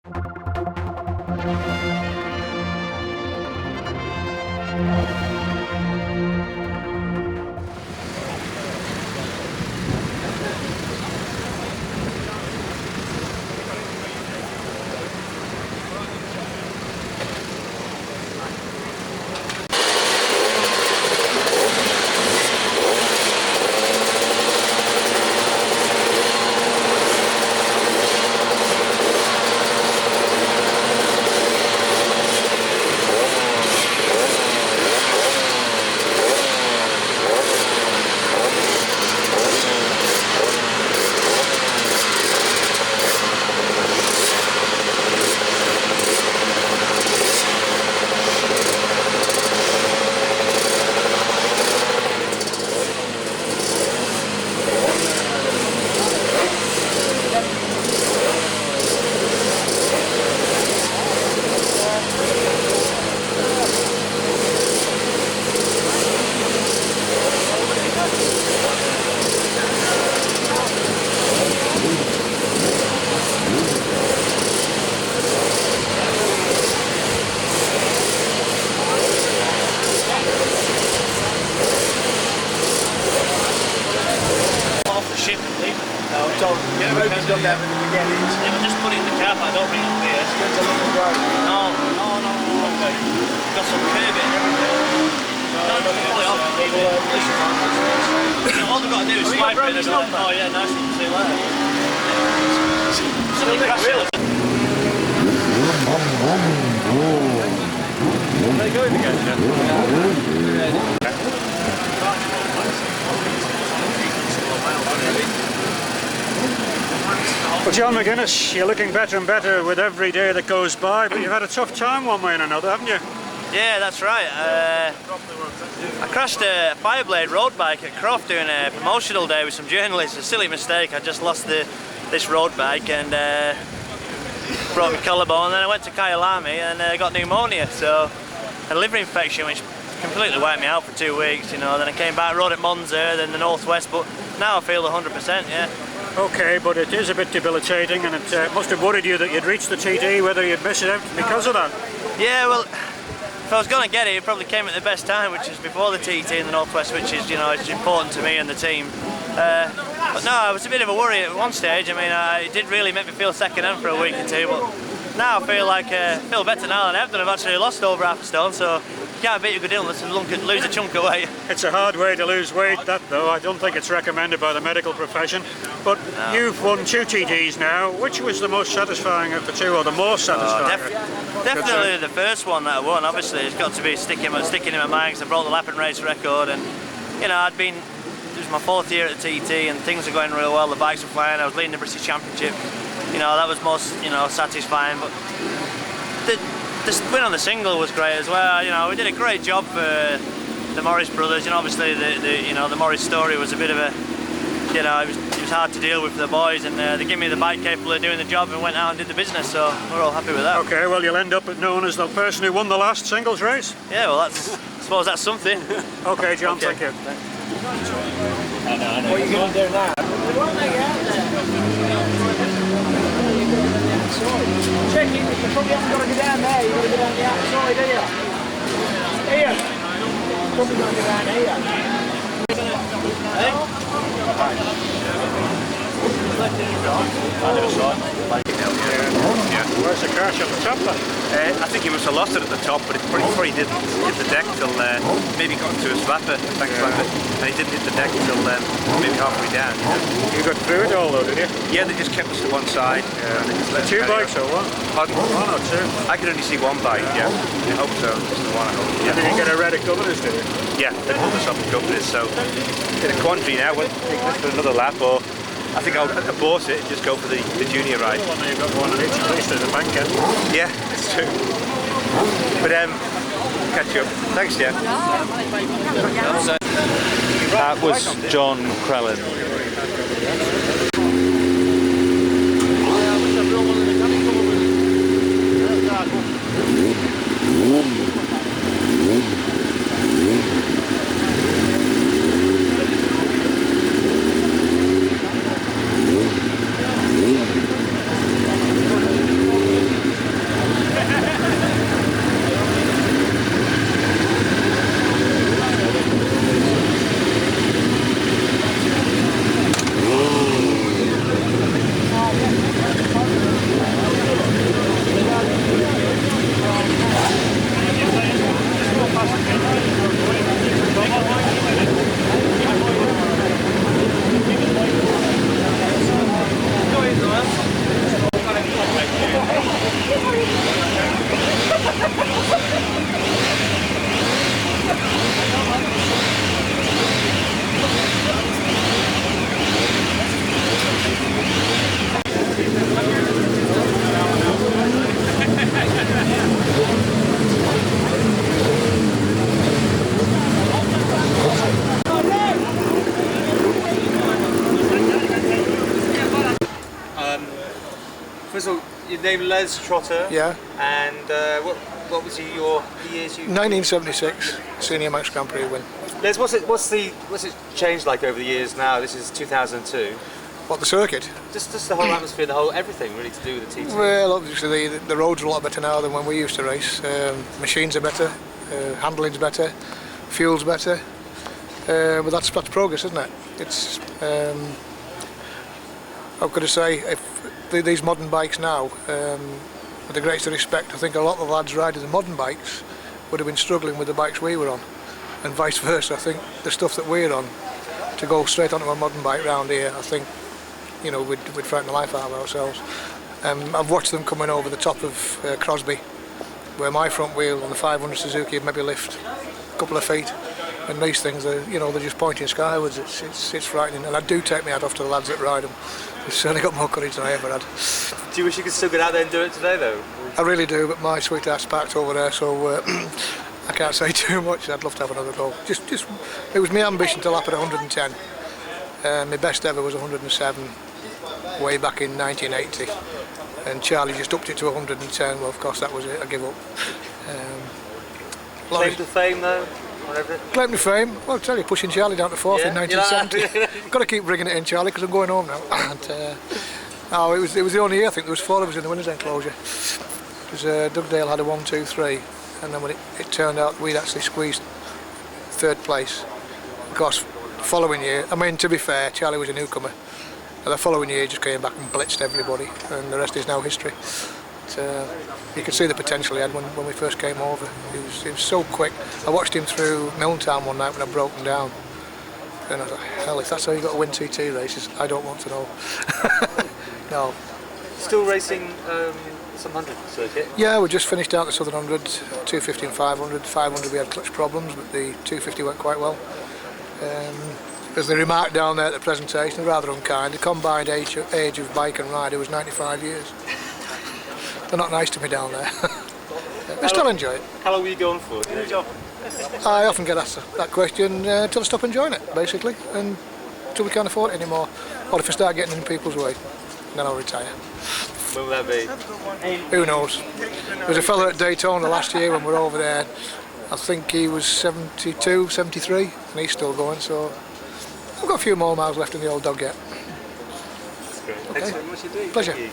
Just put it in the car, but I don't bring it up here. No. Okay. Got some curb in everything. No, pull it off. All they've got to do is swipe it and oh yeah, nice one. See you later. Somebody crash it. They go in again, Well, John McGuinness, you're looking better and better with every day that goes by, but you've had a tough time one way and another, haven't you? Yeah, that's right. I crashed a Fireblade road bike at Croft doing a promotional day with some journalists. A silly mistake. I just lost this road bike and broke my collarbone. Then I went to Kyalami and got pneumonia, so a liver infection, which completely wiped me out for 2 weeks. You know. Then I came back, rode at Monza, then the Northwest, but now I feel 100%. Yeah. Okay, but it is a bit debilitating, and it must have worried you that you'd reached the TT, whether you'd miss it out because of that. Yeah, well, if I was going to get it probably came at the best time, which is before the TT in the Northwest, which is, you know, it's important to me and the team. But no, it was a bit of a worry at one stage. I mean, it did really make me feel second-hand for a week or two, but now I feel like feel better now than I've done. I've actually lost over half a stone, so you can't beat a good deal unless you lose a chunk of weight. It's a hard way to lose weight, that though. I don't think it's recommended by the medical profession. But no. You've won 2 TTs now. Which was the most satisfying of the 2, or the more satisfying? Definitely the first one that I won. Obviously, it's got to be sticking in my mind because I broke the lap and race record, and you know, it was my 4th year at the TT, and things were going really well. The bikes were flying. I was leading the British Championship. You know, that was most, you know, satisfying. But the win on the single was great as well. You know, we did a great job for the Morris brothers. You know, obviously the Morris story was a bit of a, you know, it was hard to deal with for the boys, and they gave me the bike capable of doing the job and went out and did the business. So we're all happy with that. Okay, well you'll end up known as the person who won the last singles race. Yeah, well I suppose that's something. Okay, John, okay. Thank you. I know. What are you going to do now? Check it, you probably haven't got to go down there, you've got to go down the outside here. Here! You've probably got to go down here. Where's the crash at the top then? I think he must have lost it at the top, but it probably didn't hit the deck till maybe got into a slapper, and he didn't hit the deck till maybe halfway down. You got through it all though, did you? Yeah, they just kept us to one side. And they just let 2 bikes or one? Pardon? 1 or 2? I could only see 1 bike, yeah. I hope so, just the one I hope. Yeah. And then you get a red at Governors, did you? Yeah, they put us up at Governors, so in a quandary now, we'll take this for another lap, or I think I'll abort it and just go for the junior ride. Well, you've got one on each at least as a bank end. Yeah, it's true. But catch you up. Thanks, Jeff. That was John Crellin. First of all, your name Les Trotter. Yeah. And what was the years you? 1976 Senior Max Grand Prix win. Les, what's it changed like over the years now? This is 2002. What, the circuit? Just the whole atmosphere, the whole everything really to do with the TT. Well, obviously the roads are a lot better now than when we used to race. Machines are better, handling's better, fuel's better. But that's progress, isn't it? It's how could I say? If these modern bikes now, with the greatest respect, I think a lot of the lads riding the modern bikes would have been struggling with the bikes we were on, and vice versa. I think the stuff that we're on, to go straight onto a modern bike round here, I think, you know, we'd frighten the life out of ourselves. I've watched them coming over the top of Crosby, where my front wheel on the 500 Suzuki maybe lift a couple of feet, and these things are, you know, they're just pointing skywards. It's frightening, and I do take my hat off to the lads that ride them. They've certainly got more courage than I ever had. Do you wish you could still get out there and do it today, though? I really do, but my sweetheart's parked over there, so I can't say too much. I'd love to have another go. Just it was my ambition to lap at 110. My best ever was 107, way back in 1980, and Charlie just upped it to 110. Well, of course, that was it. I give up. Claim to fame, though. Whatever. Claim to fame. Well, I'll tell you, pushing Charlie down to fourth in 1970. Got to keep bringing it in, Charlie, because I'm going home now. And, oh, it was the only year I think there was 4 of us in the winners' enclosure. Because Doug Dale had a 1, 2, 3, and then when it turned out we'd actually squeezed 3rd place. Of course, the following year, I mean, to be fair, Charlie was a newcomer. And the following year, he just came back and blitzed everybody, and the rest is now history. But, you could see the potential he had when we first came over. He was so quick. I watched him through Milton when I broke him down, and I thought, hell, if that's how you got to win TT races, I don't want to know. No. Still racing some 100 circuit? Yeah, we just finished out the Southern 100, 250 and 500. 500 we had clutch problems, but the 250 went quite well. As they remarked down there at the presentation, rather unkind, the combined age of bike and rider was 95 years. They're not nice to me down there. I still enjoy it. How long were you going for? I often get asked that question till I stop enjoying it, basically, and till we can't afford it anymore, or if I start getting in people's way, then I'll retire. When will that be? Who knows? There was a fella at Daytona last year when we were over there. I think he was 72, 73, and he's still going, so I've got a few more miles left in the old dog yet. That's great. Okay. Thanks very much indeed. Pleasure. Thank you.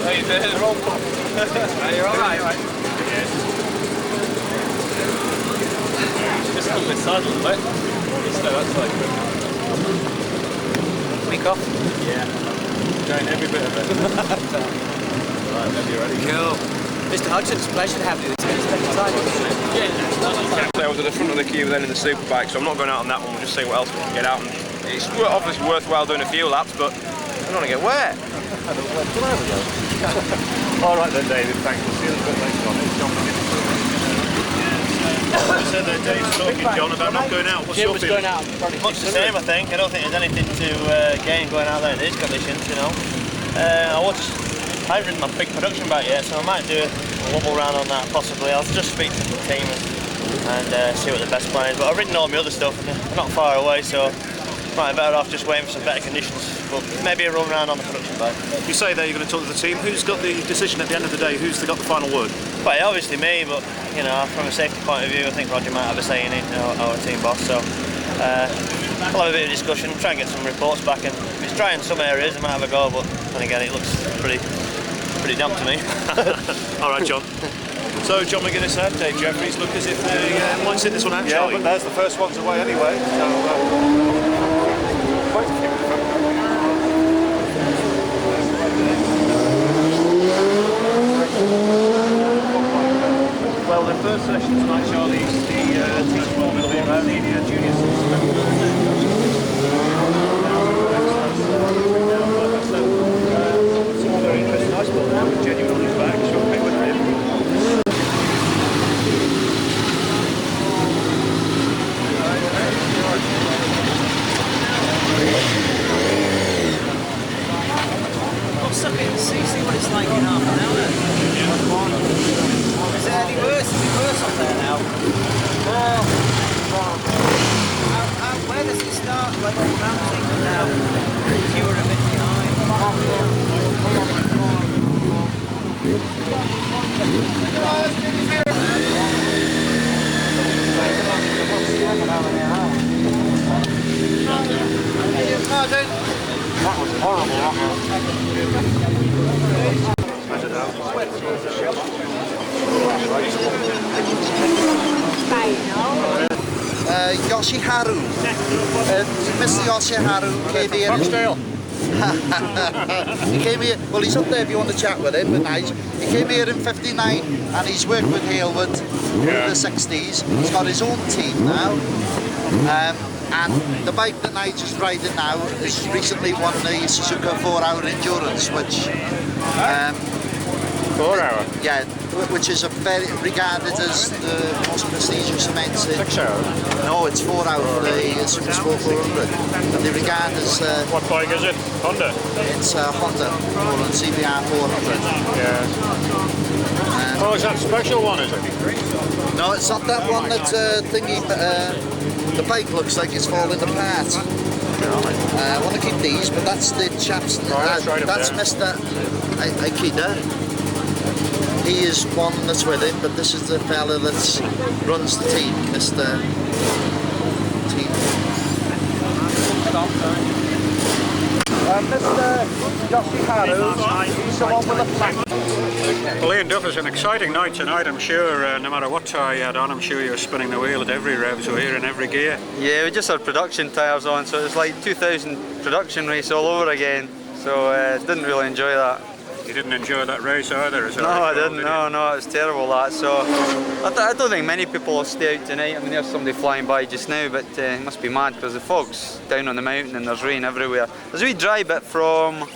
How you doing? You're alright, right? Just come with saddle, mate. So that's like week off? Yeah. Enjoying every bit of it. Right, then you're ready. Cool. Mr. Hodgson, it's a pleasure to have you. It's been a time. I was at the front of the queue then in the superbike, so I'm not going out on that one. We'll just see what else we can get out. And it's obviously worthwhile doing a few laps, but I don't want to get wet. All right then, David. Thanks. We'll see you a bit later on. It's John McGuinness. You said that Dave's talking, John, about not going out. What's your feeling? Much the same, I think. I don't think there's anything to gain going out there in these conditions, you know. I haven't ridden my big production bike yet, so I might do a wobble round on that possibly. I'll just speak to the team and see what the best plan is. But I've ridden all my other stuff and they're not far away, so might be better off just waiting for some better conditions. But maybe a run round on the production bike. You say there you're going to talk to the team. Who's got the decision at the end of the day? Who's got the final word? Well, obviously me, but you know, from a safety point of view, I think Roger might have a say in it, our team boss. So we'll have a bit of discussion, try and get some reports back, and if it's dry in some areas, I might have a go. But then again, it looks pretty damp to me. All right, John. So John McGuinness and Dave Jeffries look as if they might sit this one out, Charlie. But there's the first ones away anyway. So, well, the first session tonight, Charlie, is the T4 millimetre round the juniors. Some more very interesting ice ball now, genuine on his back, short pick with him. Suck it and see what it's like in half an hour. Is it any worse? Is it worse up there now? Where does it start? Like all round things now? You were a bit behind. that was horrible. Yoshiharu. Mr. Yoshiharu came here. He came here, well he's up there if you want to chat with him, but nice. He came here in '59 and he's worked with Halewood in the '60s. He's got his own team now. And the bike that Nigel's riding now has recently won the Suzuka 4-hour endurance, which 4 hour? Yeah, which is regarded as the most prestigious event. 6 hours? No, it's 4 hour for the Super Sport 400. They regard as... what bike is it? Honda? It's Honda, CBR 400. Yeah. Oh, is that a special one, is it? No, it's not that one that thingy... the bike looks like it's falling apart. I want to keep these, but that's the chaps. That's Mr. Aikida. He is one that's with him, but this is the fella that runs the team, Mr. Team. Mr. Yoshiharu, he's the one with the flag. Well, Iain Duffus, an exciting night tonight, I'm sure. No matter what tyre you had on, I'm sure you were spinning the wheel at every rev, so here in every gear. Yeah, we just had production tyres on, so it's like 2000 production race all over again. So didn't really enjoy that. You didn't enjoy that race either, is it? No, I didn't. No, it was terrible that. So I don't think many people will stay out tonight. I mean, there's somebody flying by just now, but it must be mad because the fog's down on the mountain and there's rain everywhere. There's a wee dry bit from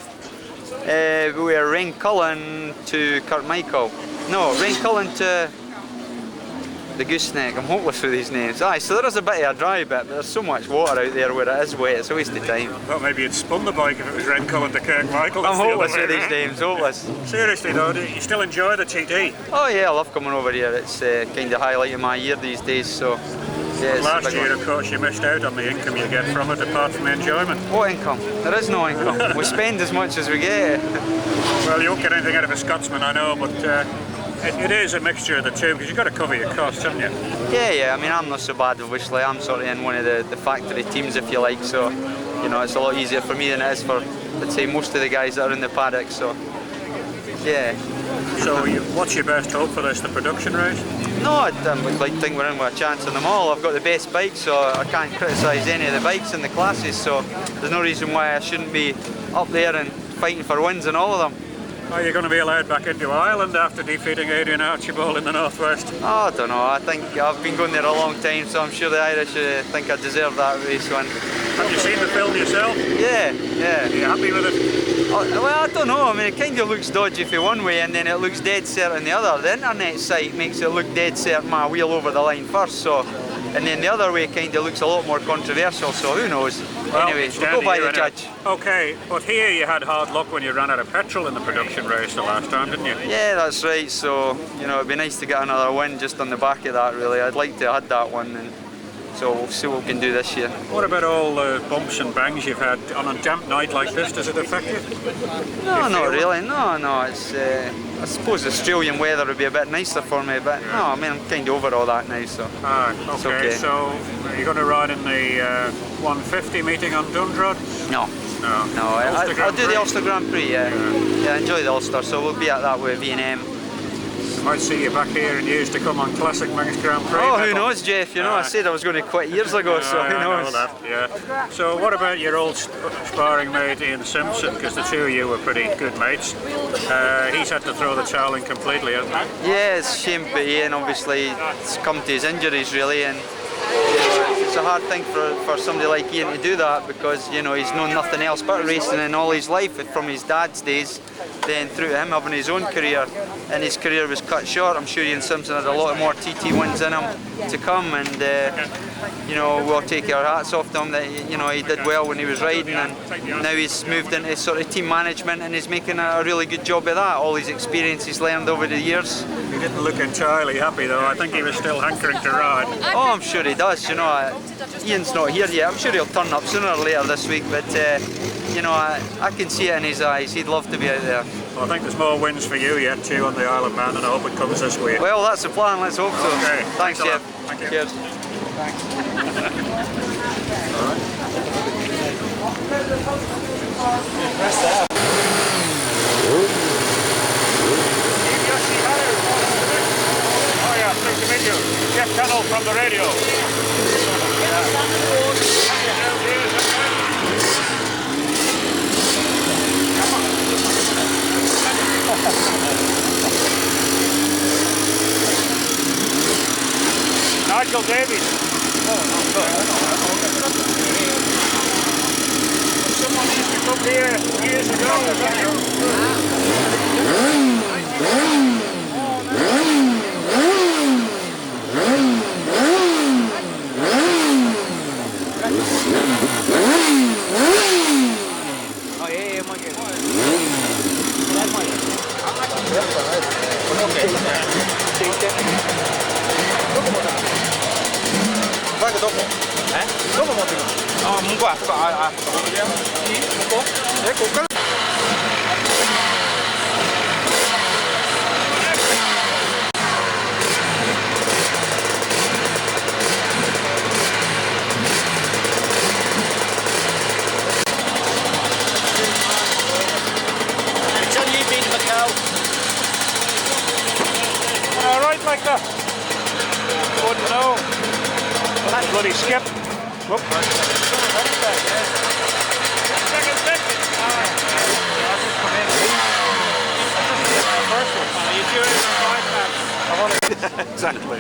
where Raincullen to Carmichael. No, Raincullen to the Gooseneck. I'm hopeless with these names. Aye, so there is a bit of a dry bit, but there's so much water out there where it is wet, it's a waste of time. Well, maybe you'd spun the bike if it was Raincullen to Kirkmichael. I'm hopeless with these names, hopeless. Seriously though, do you still enjoy the TT? Oh yeah, I love coming over here. It's kind of highlighting my year these days, so yeah. Last year, of course, you missed out on the income you get from it, apart from enjoyment. What income? There is no income. We spend as much as we get. Well, you won't get anything out of a Scotsman, I know, but it is a mixture of the two, because you've got to cover your costs, haven't you? Yeah, I mean, I'm not so bad, obviously. I'm sort of in one of the factory teams, if you like, so, you know, it's a lot easier for me than it is for, let's say, most of the guys that are in the paddock, so, yeah. So, what's your best hope for this, the production race? No, I think we're in with a chance on them all. I've got the best bike, so I can't criticise any of the bikes in the classes, so there's no reason why I shouldn't be up there and fighting for wins in all of them. Are you going to be allowed back into Ireland after defeating Adrian Archibald in the Northwest? Oh, I don't know. I think I've been going there a long time, so I'm sure the Irish think I deserve that race win. Have you seen the film yourself? Yeah. Are you happy with it? Oh, well, I don't know. I mean, it kind of looks dodgy for one way, and then it looks dead certain the other. The internet site makes it look dead certain my wheel over the line first, so, and then the other way kind of looks a lot more controversial, so who knows. Well, anyway, we'll go by the judge. Okay, but here you had hard luck when you ran out of petrol in the production race the last time, didn't you? Yeah, that's right. So, you know, it'd be nice to get another win just on the back of that, really. I'd like to have had that one. And So we'll see what we can do this year. What about all the bumps and bangs you've had on a damp night like this? Does it affect you? No, not really. No. It's I suppose Australian weather would be a bit nicer for me, but no, I mean I'm kind of over all that now. So. Okay. It's okay. So are you going to ride in the 150 meeting on Dundrod? No. I'll do the Ulster Grand Prix. Yeah, I enjoy the Ulster, so we'll be at that with V&M. Might see you back here in years to come on Classic Manx Grand Prix. Oh, who knows, Jeff? You know, I said I was going to quit years ago, so who knows? I know that, yeah. So what about your old sparring mate Ian Simpson? Because the two of you were pretty good mates. He's had to throw the towel in completely, hasn't he? Yeah, it's a shame, but Ian obviously it's come to his injuries really, and it's a hard thing for somebody like Ian to do that because, you know, he's known nothing else but racing in all his life from his dad's days, then through to him having his own career, and his career was cut short. I'm sure Ian Simpson had a lot more TT wins in him to come, and you know, we'll take our hats off to him that, you know, he did well when he was riding, and now he's moved into sort of team management and he's making a really good job of that, all his experience he's learned over the years. He didn't look entirely happy though. I think he was still hankering to ride. Oh, I'm sure he does, you know. Ian's not here yet. I'm sure he'll turn up sooner or later this week, but you know, I can see it in his eyes. He'd love to be out there. Well, I think there's more wins for you yet too on the Isle of Man, and I hope it comes this week. Well, that's the plan. Let's hope so. Okay. Thanks, Jeff. Thank you. Cheers. Oh yeah, nice to meet you. Jeff Cannell from the radio. Nigel Davies. Someone used to come here years ago. Was that Vai che dopo? Dopo monti no, non guarda, vediamo. Ecco, quello. Until you've been to Macau. all right like that? Wouldn't know. That bloody skip. Whoop. Exactly.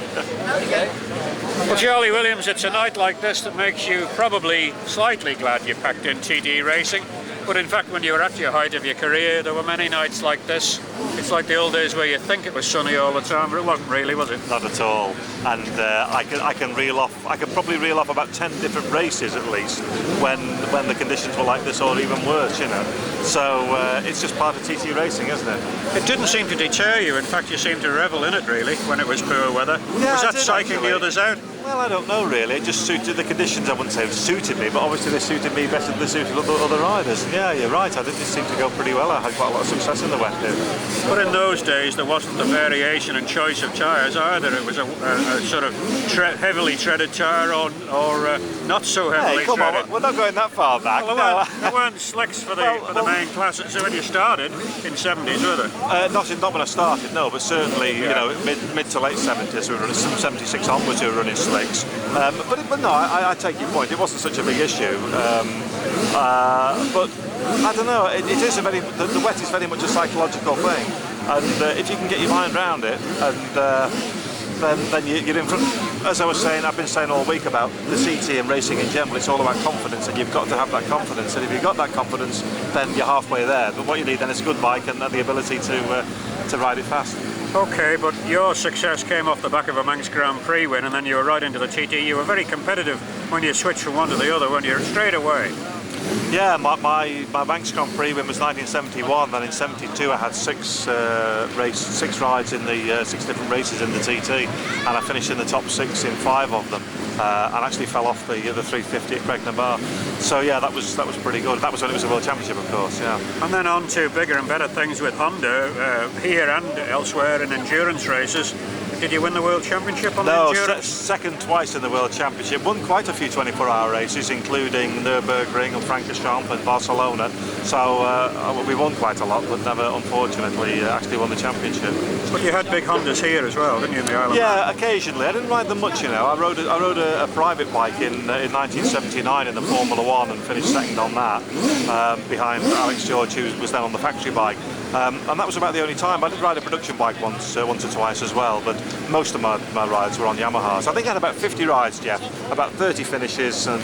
Well, Charlie Williams, it's a night like this that makes you probably slightly glad you packed in TD racing. But in fact, when you were at your height of your career, there were many nights like this. It's like the old days where you think it was sunny all the time, but it wasn't really, was it? Not at all. And I can probably reel off about 10 different races at least when the conditions were like this or even worse, you know. So it's just part of TT racing, isn't it? It didn't seem to deter you. In fact, you seemed to revel in it really when it was poor weather. Yeah, was I that did, psyching actually. the others out? Well, I don't know really. It just suited the conditions. I wouldn't say it suited me, but obviously they suited me better than they suited other riders. Yeah, you're right. I did just seem to go pretty well. I had quite a lot of success in the wet here. But in those days, there wasn't the variation and choice of tyres either. It was a sort of heavily treaded tyre or not so heavily Hey, come treaded. on, we're not going that far back. Well, there weren't slicks for the main classes. So when you started in 70s, were there? Not when I started, no, but certainly, you know, mid to late 70s, we were running some 76 onwards, we were running slicks. But no, I take your point. It wasn't such a big issue. But I don't know. It is the wet is very much a psychological thing, and if you can get your mind around it, and then you're in front. As I was saying, I've been saying all week about the CT and racing in general. It's all about confidence, and you've got to have that confidence. And if you've got that confidence, then you're halfway there. But what you need then is a good bike and the ability to ride it fast. Okay, but your success came off the back of a Manx Grand Prix win, and then you were right into the TT. You were very competitive when you switched from one to the other, when you're straight away. Yeah, my Manx Grand Prix win was 1971. Then in '72 I had six rides in the 6 different races in the TT, and I finished in the top 6 in 5 of them. And actually fell off the 350 at Cregna Bar. So yeah, that was pretty good. That was when it was a World Championship, of course. Yeah. And then on to bigger and better things with Honda here and elsewhere in endurance races. Did you win the World Championship on the endurance? Second twice in the World Championship. Won quite a few 24-hour races, including Nürburgring and Francorchamps and Barcelona. So we won quite a lot, but never, unfortunately, actually won the championship. But you had big Hondas here as well, didn't you, in the Isle of Man? Yeah, occasionally. I didn't ride them much, you know. I rode a private bike in 1979 in the Formula 1 and finished second on that, behind Alex George, who was then on the factory bike. And that was about the only time. I did ride a production bike once or twice as well, but most of my rides were on Yamahas. I think I had about 50 rides, Jeff, about 30 finishes and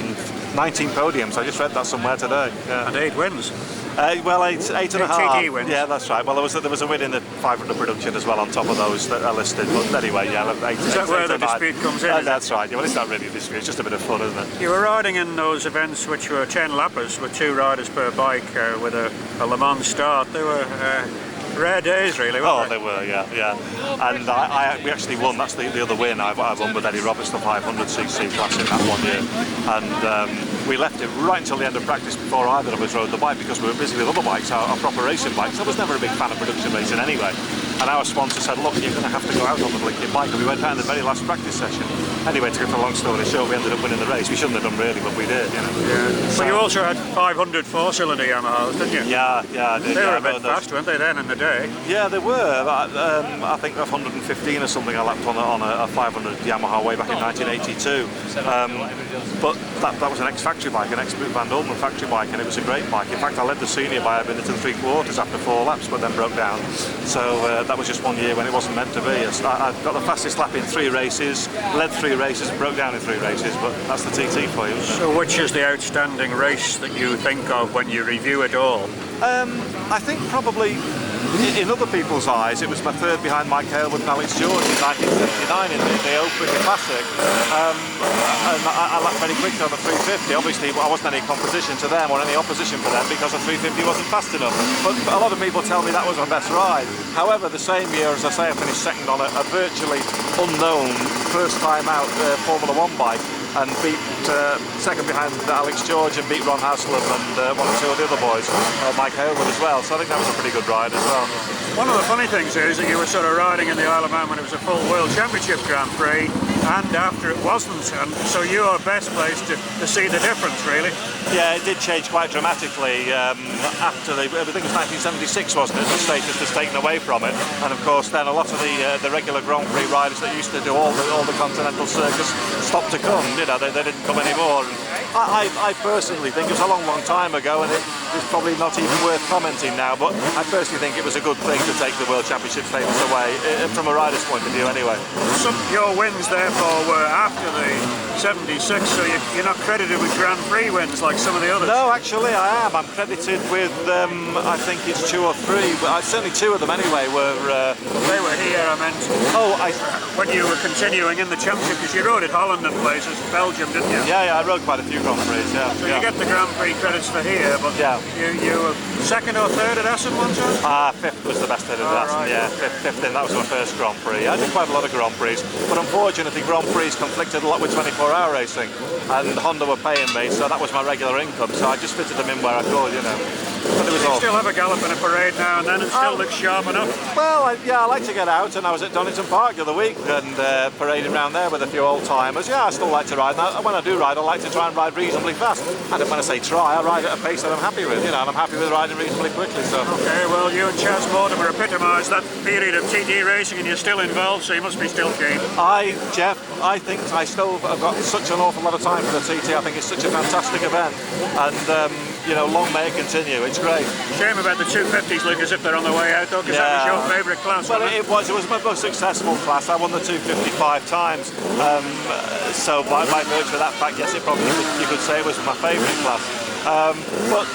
19 podiums. I just read that somewhere today. Yeah. And 8 wins. Well, eight and a half. TT wins. Yeah, that's right. Well, there was a win in the 500 production as well on top of those that are listed. But anyway, yeah, is that where the dispute comes in? That's right. Yeah, well, it's not really a dispute. It's just a bit of fun, isn't it? You were riding in those events which were 10 lappers with 2 riders per bike with a Le Mans start. They were rare days, really, weren't they? They were, yeah. And we actually won. That's the other win. I won with Eddie Roberts the 500cc class in that one year. And we left it right until the end of practice before either of us rode the bike because we were busy with other bikes, our proper racing bikes. I was never a big fan of production racing anyway. And our sponsor said, look, you're going to have to go out on the blinking bike. And we went out in the very last practice session. Anyway, to cut a long story short, we ended up winning the race. We shouldn't have done really, but we did, you know. Yeah. So, but you also had 500 4-cylinder Yamahas, didn't you? Yeah, I did. They were a bit fast, weren't they, then in the day? Yeah, they were. I think 115 or something I lapped on a 500 Yamaha way back in 1982. But that was an ex-factory bike, an ex-Boot Van Dolman factory bike, and it was a great bike. In fact, I led the senior by a minute and 3/4 after 4 laps, but then broke down. So that was just one year when it wasn't meant to be. I got the fastest lap in 3 races, led 3 races, and broke down in 3 races, but that's the TT for you, isn't it? So which is the outstanding race that you think of when you review it all? I think probably, in other people's eyes, it was my third behind Mike Hailwood and Alex George in 1979 in the Open Classic. And I lapped very quickly on the 350. Obviously, I wasn't any competition to them or any opposition for them because the 350 wasn't fast enough. But a lot of people tell me that was my best ride. However, the same year, as I say, I finished second on a virtually unknown, first time out Formula 1 bike and beat second behind Alex George and beat Ron Haslam and 1 or 2 of the other boys, Mike Hailwood as well. So I think that was a pretty good ride as well. One of the funny things is that you were sort of riding in the Isle of Man when it was a full World Championship Grand Prix, and after it wasn't, and so you are best placed to see the difference, really. Yeah, it did change quite dramatically after I think it was 1976, wasn't it? The status was taken away from it, and of course then a lot of the regular Grand Prix riders that used to do all the continental circus stopped to come. You know, they didn't come anymore. And I personally think it was a long time ago, and it's probably not even worth commenting now. But I personally think it was a good thing to take the World Championship status away, from a rider's point of view, anyway. Some of your wins, therefore, were after the 76, so you're not credited with Grand Prix wins like some of the others. No, actually I am. I'm credited with, I think it's 2 or 3, but certainly 2 of them anyway were... They were here, I meant. Oh, when you were continuing in the championship, because you rode at Holland and places, Belgium, didn't you? Yeah, I rode quite a few Grand Prix, yeah. So you get the Grand Prix credits for here, but you were 2nd or 3rd at Essen one time? 5th was the best at Essen, right. Yeah. 5th in, that was my first Grand Prix. I did quite a lot of Grand Prix, but unfortunately Grand Prix conflicted a lot with 24-hour racing, and Honda were paying me, so that was my regular income, so I just fitted them in where I could, you know. But it was you still have a gallop in a parade now and then, it still looks sharp enough? Well, I like to get out, and I was at Donington Park the other week and parading around there with a few old-timers. Yeah, I still like to ride. Now, when I do ride, I like to try and ride reasonably fast. And when I say try, I ride at a pace that I'm happy with, you know, and I'm happy with riding reasonably quickly, so... Okay, well, you and Chaz Mortimer epitomise that period of TT racing, and you're still involved, so you must be still keen. Jeff, I think I still have got such an awful lot of time for the TT. I think it's such a fantastic event, and you know, long may it continue. It's great. Shame about the 250s look as if they're on the way out, though, because that was your favourite class. Well, it was my most successful class. I won the 255 times, so by virtue of that fact, yes, it probably you could say it was my favourite class. But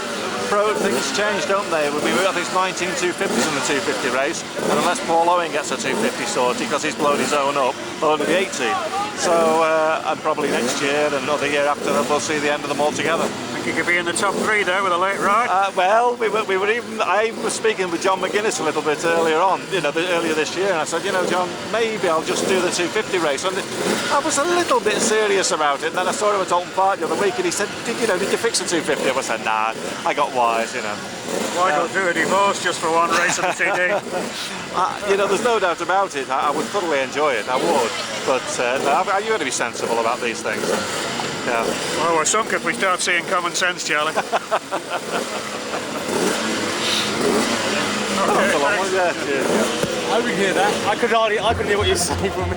things change, don't they? I think it's 19 250s in the 250 race, and unless Paul Owen gets a 250 sorted because he's blown his own up, there'll only be 18. So, and probably next year and another year after that, we'll see the end of them altogether. I think you could be in the top 3 there with a late ride. Well, I was speaking with John McGuinness a little bit earlier on, earlier this year, and I said, John, maybe I'll just do the 250 race. And I was a little bit serious about it, and then I saw him at Alton Park the other week, and he said, did you fix a 250? I said, nah, I got wise, Why not do a divorce just for one race of the TD? There's no doubt about it. I would thoroughly enjoy it, I would. But you've got to be sensible about these things. Yeah. Well, we're sunk if we start seeing common sense, Charlie. Okay, I didn't hear that. I could hear what you're saying from me.